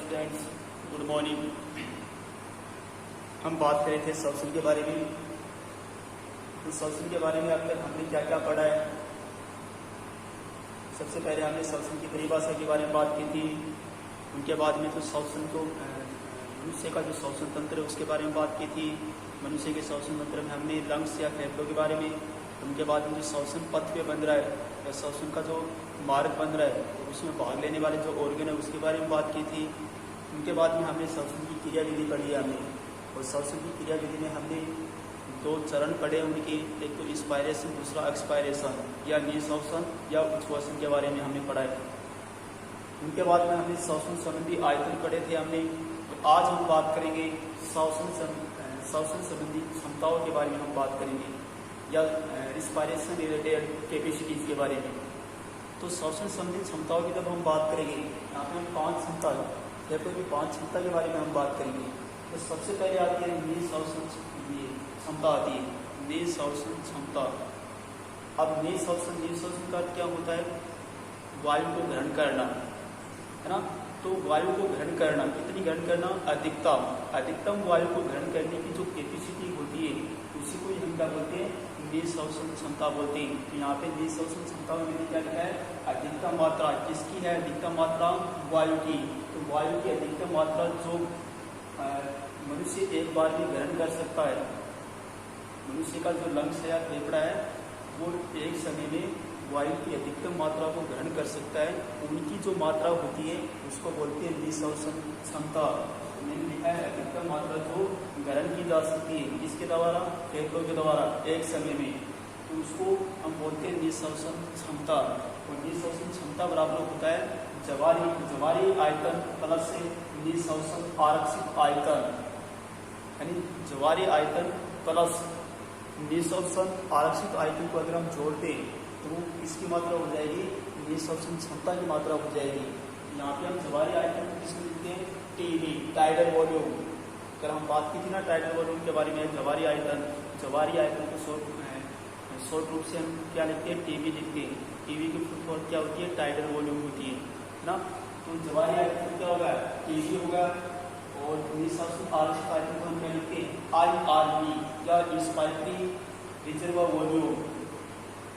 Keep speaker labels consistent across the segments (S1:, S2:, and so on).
S1: Students, good morning. हम बात कर रहे थे श्वसन के बारे में। तो श्वसन के बारे में अब तक हमने क्या क्या पढ़ा है। सबसे पहले हमने श्वसन की परिभाषा के बारे में बात की थी। उनके बाद में तो श्वसन को मनुष्य का जो श्वसन तंत्र है उसके बारे में बात की थी। मनुष्य के श्वसन तंत्र में हमने लंग्स या फेफड़ों के बारे में, उनके बाद में जो श्वसन पथ पे बन रहा है या श्वसन का जो मार्ग बन रहा है उसमें भाग लेने वाले जो ऑर्गन है उसके बारे में बात की थी। उनके बाद में हमने श्वसन की क्रियाविधि पढ़ी है हमने, और श्वसन की क्रियाविधि में हमने दो चरण पढ़े उनके, एक तो इंस्पायरेशन, दूसरा एक्सपायरेशन या निःश्वसन या उच्छ्वसन के बारे में हमने पढ़ा है। उनके बाद में हमने श्वसन संबंधी आयतन पढ़े थे हमने। तो आज हम बात करेंगे श्वसन संबंधी क्षमताओं के बारे में हम बात करेंगे, या रिस्पायरेशन रिलेटेड कैपेसिटीज के बारे में। तो श्वसन संबंधी क्षमताओं की जब हम बात करेंगे, यहाँ पे हम 5 क्षमता फेफड़ों की 5 क्षमता के बारे में हम बात करेंगे। तो सबसे पहले आती है निःश्वसन क्षमता आती है, निःश्वसन क्षमता। अब निःश्वसन का क्या होता है? वायु को ग्रहण करना, है ना। तो वायु को ग्रहण करना, कितनी ग्रहण करना? अधिकतम वायु को ग्रहण करने की जो कैपेसिटी होती है उसी को हम क्या बोलते हैं? निःश्वसन क्षमता बोलते हैं। तो यहाँ पे निःश्वसन क्षमता में मैंने क्या लिखा है? अधिकतम मात्रा। किसकी है अधिकतम मात्रा? वायु की। तो वायु की अधिकतम मात्रा जो मनुष्य एक बार में ग्रहण कर सकता है, मनुष्य का जो लंग्स है या फेफड़ा है वो एक समय में वायु की अधिकतम मात्रा को ग्रहण कर सकता है। उनकी जो मात्रा होती है उसको बोलते हैं निःश्वसन क्षमता। मैंने लिखा है अधिकतम मात्रा जो ग्रहण की जा सकती है, किसके द्वारा? फेफड़ों के द्वारा एक समय में, तो उसको हम बोलते हैं निःश्वसन क्षमता। और निःश्वसन क्षमता बराबर होता है जवारी आयतन प्लस निःश्वसन आरक्षित आयतन, यानी जवारी आयतन प्लस निःश्वसन आरक्षित आयतन को अगर हम जोड़ते हैं तो इसकी मात्रा हो जाएगी निःश्वसन क्षमता की मात्रा हो जाएगी। यहाँ पे हम जवारी आयतन को किसको लिखते हैं? TV, tidal volume. अगर हम बात की थी ना टाइडल वॉल्यूम के बारे में, जवारी आयतन को शॉर्ट रूप से हम क्या लिखते हैं? टीवी लिखते हैं। टीवी की फुल फॉर्म क्या होती है? टाइडल वॉल्यूम होती है ना। तो जवारी आयतन क्या होगा? टीवी होगा। और निःश्वसन आरक्षित आयतन को हम क्या लिखते हैं? IRV या इंस्पायरेटरी रिजर्व वॉल्यूम,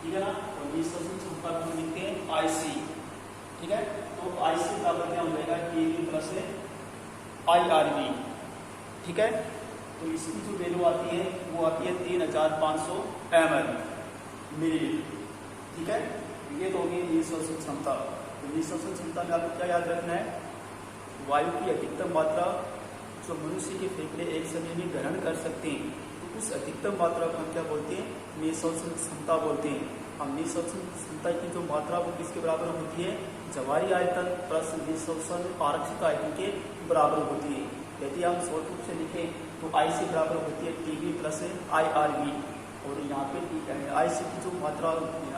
S1: ठीक है ना। और निःश्वसन क्षमता को हम लिखते हैं IC, ठीक है। तो IC बराबर क्या हो जाएगा? टीवी प्लस IRV, ठीक है। तो इसकी जो वैल्यू आती है वो आती है 3500 ml मिलीलीटर, ठीक है। ये तो होगी निःश्वसन क्षमता। तो निःश्वसन क्षमता में आपको क्या याद रखना है? वायु की अधिकतम मात्रा जो मनुष्य के फेफड़े एक समय में ग्रहण कर सकते हैं, तो उस अधिकतम मात्रा को हम क्या बोलते हैं? निःश्वसन क्षमता बोलते हैं। हम निःश्वसन क्षमता की जो मात्रा वो किसके बराबर होती है? जवारी आयतन प्लस निःश्वसन आरक्षित आयतन के बराबर होती है। यदि हम शॉर्ट रूप से लिखें तो IC बराबर होती है टीवी प्लस IRV। और यहाँ पे IC की जो मात्रा,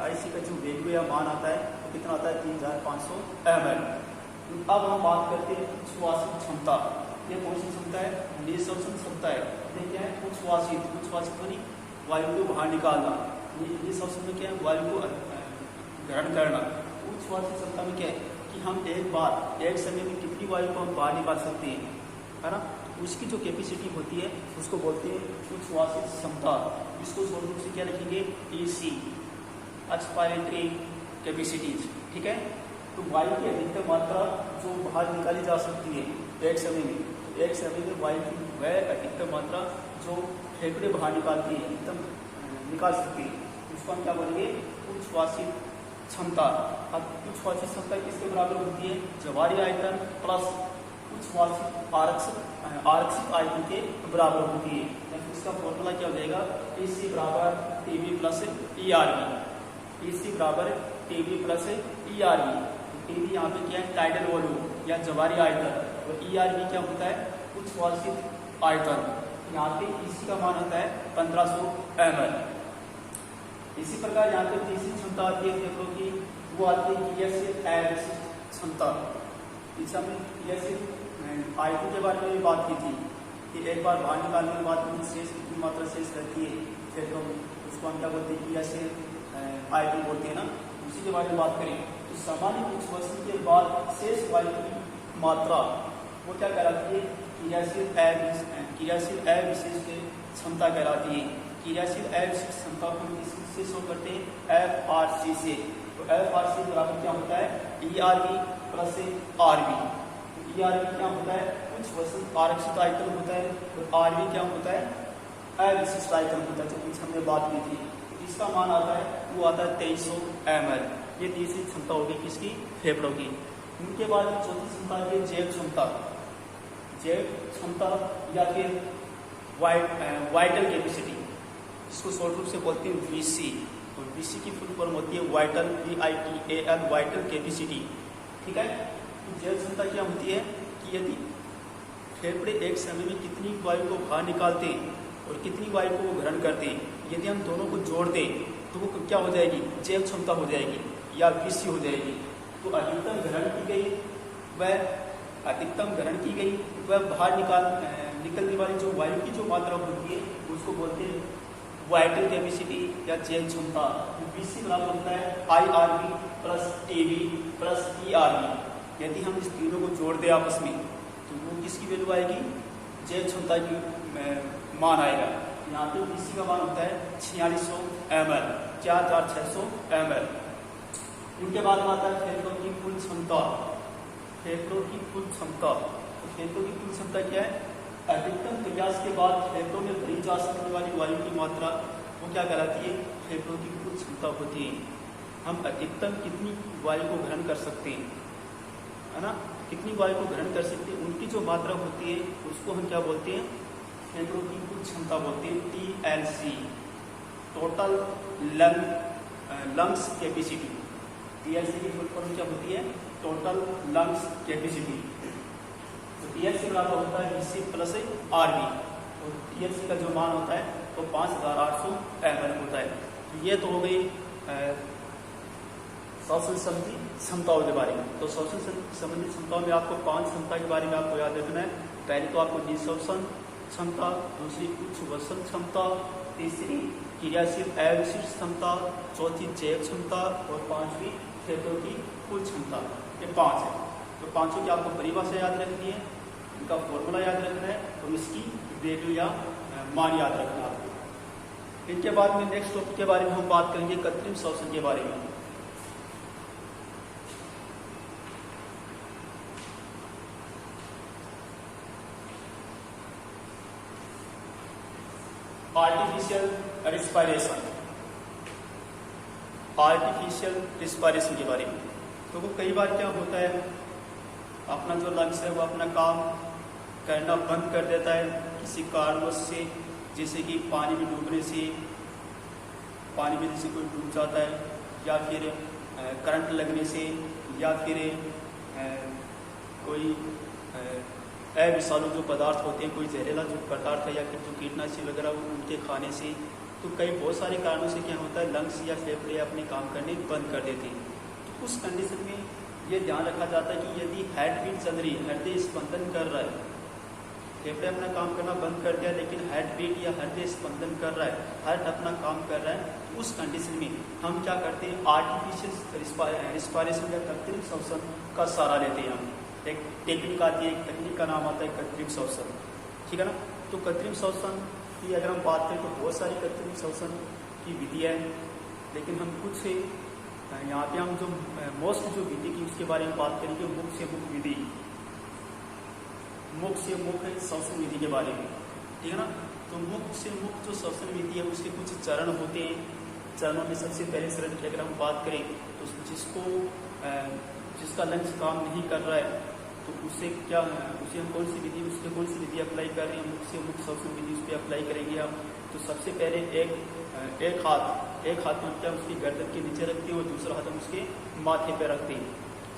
S1: IC का जो वैल्यू या मान आता है वो कितना आता है? 3500 ml। अब हम बात करते हैं उच्छ्वासित क्षमता। ये कौन सी क्षमता है? निःश्वसन क्षमता है। ये क्या है? उच्छ्वासित यानी वायु को बाहर निकालना। निःश्वसन में क्या है? वायु को ग्रहण करना। उच्छ्वासित क्षमता में क्या है कि हम एक समय में कितनी वायु को हम बाहर निकाल सकते हैं, है ना। उसकी जो कैपेसिटी होती है उसको बोलते हैं उच्छ्वासित क्षमता। इसको शॉर्ट रूप से क्या लिखेंगे? EC, एक्सपायरेटरी कैपेसिटीज, ठीक है। तो वायु की अधिकतम मात्रा जो बाहर निकाली जा सकती है एक समय में, तो एक समय में वायु की वह अधिकतम मात्रा जो फेफड़े बाहर निकालती है, एकदम निकाल सकती है, उसको हम क्या बोलेंगे? उच्छ्वासित क्षमता। अब उच्छ्वासित क्षमता किसके बराबर होती है? जवारी आयतन प्लस उच्छ्वासित आरक्षित आयतन के बराबर होती है। इसका फॉर्मूला क्या हो जाएगा? EC बराबर टीवी प्लस ERV। EC बराबर टीवी प्लस ERV। टीवी यहाँ पे क्या है? टाइडल वॉल्यूम या जवारी आयतन। और ERV क्या होता है? उच्छ्वासित आयतन। यहाँ पे EC का मान होता है 1500 ml। इसी प्रकार यहाँ पे तीसरी क्षमता आती है फेफड़ों की, वो आती है क्रियाशील क्षमता। इस में क्रियाशील आयतन के बारे में भी बात की थी कि एक बार बाहर निकालने के बाद शेष कितनी मात्रा शेष रहती है फेफड़ों में, उसको हम क्या बोलते हैं? क्रियाशील आयतन बोलते हैं ना। उसी के बारे में बात करें तो सामान्य उच्छ्वसन के बाद शेष वायु की मात्रा वो क्या कहलाती है? क्रियाशील अविशिष्ट क्षमता कहलाती है। क्रियाशील अविशिष्ट क्षमता को हम किससे शो करते हैं? FRC से। तो FRC बराबर क्या होता है? ERV plus RV। ERV क्या होता है? कुछ वस्तु आरक्षित आयतन होता है, और RV क्या होता है? अविशिष्ट आयतन होता है, जो कुछ हमने बात की थी। इसका मान आता है, वो आता है 2300 ml। ये तीसरी क्षमता होगी किसकी? फेफड़ों की। उनके बाद चौथी क्षमता है जैव क्षमता। जैव क्षमता या फिर वाइटल कैपेसिटी, इसको शॉर्ट रूप से बोलते हैं VC। तो VC की फुल फॉर्म होती है वाइटल, VITAL, वाइटल कैपेसिटी। ठीक है। तो जैव क्षमता क्या होती है कि यदि फेफड़े एक समय में कितनी वायु को बाहर निकालते हैं और कितनी वायु को वो ग्रहण करते हैं, यदि हम दोनों को जोड़ दें तो वो क्या हो जाएगी? जैव क्षमता हो जाएगी या VC हो जाएगी। तो अधिकतम ग्रहण की गई वह बाहर निकलने वाली जो वायु की जो मात्रा होती है उसको बोलते हैं वाइटल कैपेसिटी या जैव क्षमता। VC बराबर होता है IRV plus TB plus ERV। यदि हम इस तीनों को जोड़ दें आपस में तो वो किसकी वैल्यू आएगी? जैव क्षमता की मान आएगा। यहाँ पे VC का मान होता है 4600 ml, 4600 ml। उनके बाद आता है फेफड़ों की कुल क्षमता। फेफड़ों की कुल क्षमता, तो फेफड़ों की कुल क्षमता क्या है? अधिकतम प्रयास के बाद फेफड़ों में भरी जा सकने वाली वायु की मात्रा वो क्या कहलाती है? फेफड़ों की कुल क्षमता होती है। हम अधिकतम कितनी वायु को ग्रहण कर सकते हैं, है ना? कितनी वायु को ग्रहण कर सकते हैं, उनकी जो मात्रा होती है उसको हम क्या बोलते हैं? फेफड़ों की कुल क्षमता बोलते हैं TLC, total lungs capacity. TLC की फुल फॉर्म क्या होती है? Total lungs capacity. तो TLC बराबर होता है VC प्लस RV। तो TLC का जो मान होता है तो 5800 ml होता है। तो ये तो हो गई श्वसन संबंधी क्षमताओं के बारे में। तो श्वसन संबंधी क्षमताओं में आपको 5 क्षमता के बारे में आपको याद रखना है। पहले तो आपको निःश्वसन क्षमता, दूसरी उच्च वसन क्षमता, तीसरी क्रियाशील अविशिष्ट क्षमता, चौथी जैव क्षमता और पांचवी फेफड़ों की कुल क्षमता। ये 5 है। तो पांचों की आपको परिभाषा याद रखनी है, इनका फॉर्मूला याद रखना है और इसकी वैल्यू या मान याद रखना आपको। इनके बाद में नेक्स्ट टॉपिक के बारे में हम बात करेंगे कृत्रिम श्वसन के बारे में। आर्टिफिशियल रिस्पायरेशन के बारे में। तो वो कई बार क्या होता है, अपना जो लंग्स है वो अपना काम करना बंद कर देता है किसी कारणवश से, जैसे कि पानी में डूबने से, पानी में जैसे कोई डूब जाता है, या फिर करंट लगने से, या फिर कोई अविषालु जो पदार्थ होते हैं, कोई जहरीला जो पदार्थ है, या फिर जो कीटनाशी वगैरह उनके खाने से। तो कई बहुत सारे कारणों से क्या होता है, लंग्स या फेफड़े अपने काम करने बंद कर देते हैं। तो उस कंडीशन में ये ध्यान रखा जाता है कि यदि हार्ट बीट चल रही है, हृदय स्पंदन कर रहा है, फेफड़े अपना काम करना बंद कर दिया लेकिन हार्ट बीट या हृदय स्पंदन कर रहा है, हार्ट अपना काम कर रहा है, तो उस कंडीशन में हम क्या करते हैं, आर्टिफिशियल रिस्पायरेशन या कृत्रिम श्वसन का सहारा लेते हैं। हम एक टेक्निक आती है, एक तकनीक का नाम आता है कृत्रिम श्वसन। ठीक है ना। तो कृत्रिम श्वसन की अगर हम बात करें तो बहुत सारी कृत्रिम श्वसन की विधियाँ हैं, लेकिन हम कुछ यहाँ पे हम जो मोस्ट जो विधि की उसके बारे में बात करेंगे, मुख से मुख विधि, मुख से मुख श्वसन विधि के बारे में। ठीक है ना। तो मुख से मुख जो श्वसन विधि है उसके कुछ चरण होते हैं। चरणों में सबसे पहले चरण की अगर हम बात करें तो जिसका लंग्स काम नहीं कर रहा है तो उसे हम कौन सी विधि अप्लाई कर रहे हैं, मुख से मुख श्वसन विधि उस पर अप्लाई करेंगे हम। तो सबसे पहले एक हाथ में क्या उसकी गर्दन के नीचे रखते हैं और दूसरा हाथ हम उसके माथे पे रखते हैं।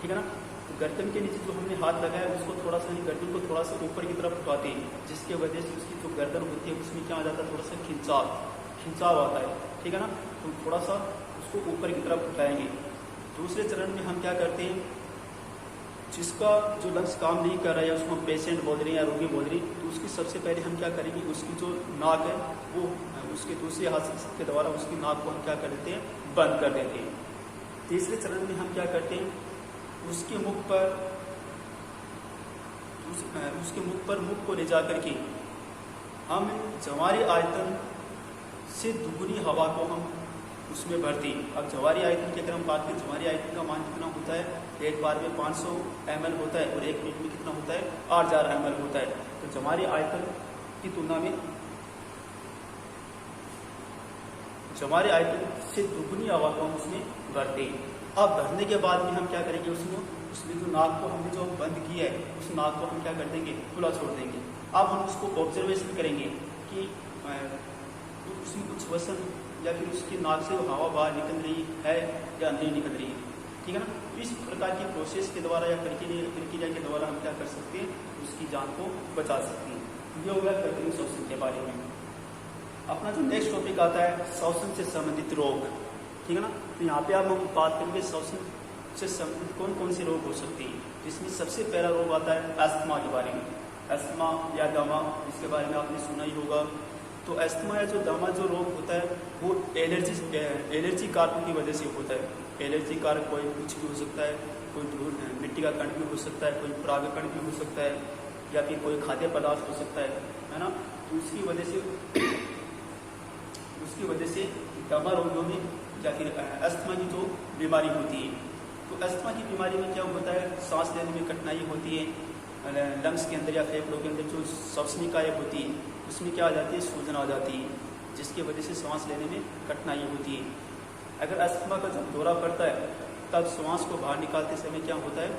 S1: ठीक है ना। तो गर्दन के नीचे जो हमने हाथ लगाया उसको थोड़ा सा, गर्दन को थोड़ा सा ऊपर की तरफ उठाते हैं, जिसके वजह से उसकी जो गर्दन होती है उसमें क्या आ जाता है, थोड़ा सा खिंचाव आता है। ठीक है ना। तो थोड़ा सा उसको ऊपर की तरफ उठाएंगे। दूसरे चरण में हम क्या करते हैं, जिसका जो लंग्स काम नहीं कर रहा है, उसको पेशेंट बोल रहे हैं या रोगी बोल रही, तो उसकी सबसे पहले हम क्या करेंगे, उसकी जो नाक है वो उसके दूसरे हाथ के द्वारा उसकी नाक को हम क्या कर देते हैं, बंद कर देते हैं। तीसरे चरण में हम क्या करते हैं, उसके मुख उसके मुख पर मुख को ले जा करके हम जवारी आयतन से दुगुनी हवा को हम उसमें भरते हैं। अब जवारी आयतन की अगर हम बात करें, जवारी आयतन का मान कितना होता है, एक बार में 500 ml होता है और 1 मिनट में कितना होता है, 8000 ml होता है। तो जवारी आयतन की तुलना में जवारी आयतन से दुगुनी हवा को हम उसमें भरते हैं। अब भरने के बाद में हम क्या करेंगे, उसमें जो नाक को हमने जो बंद किया है उस नाक को हम क्या कर देंगे, खुला छोड़ देंगे। अब हम उसको ऑब्जर्वेशन करेंगे कि उसमें कुछ वसन या फिर उसकी नाक से हवा बाहर निकल रही है या नहीं निकल रही है, ठीक है ना। इस प्रकार की प्रोसेस के द्वारा या प्रक्रिया के द्वारा हम क्या कर सकते हैं, उसकी जान को बचा सकते हैं। ये हो गया कृत्रिम श्वसन के बारे में। अपना जो नेक्स्ट टॉपिक आता है श्वसन से संबंधित रोग, ठीक है ना। तो यहाँ पे अब हम बात करेंगे श्वसन से संबंधित कौन कौन से रोग हो सकते हैं। इसमें सबसे पहला रोग आता है अस्थमा के बारे में। अस्थमा या दमा, इसके बारे में आपने सुना ही होगा। तो अस्थमा या जो दमा जो रोग होता है वो एलर्जी कारकों की वजह से होता है। एलर्जी कारक कोई कुछ भी हो सकता है, कोई धूल मिट्टी का कण भी हो सकता है, कोई परागकण भी हो सकता है, या फिर कोई खाद्य पदार्थ हो सकता है ना। तो उसकी वजह से दमा रोगियों में या फिर अस्थमा की जो बीमारी होती है, तो अस्थमा की बीमारी में क्या होता है, सांस लेने में कठिनाई होती है। लंग्स के अंदर या फेफड़ों के अंदर जो श्वसनिकाएँ होती है उसमें क्या आ जाती है, सूजन आ जाती है, जिसकी वजह से सांस लेने में कठिनाई होती है। अगर अस्थमा का जब दौरा पड़ता है तब सांस को बाहर निकालते समय क्या होता है,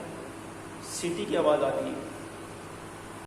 S1: सीटी की आवाज़ आती है।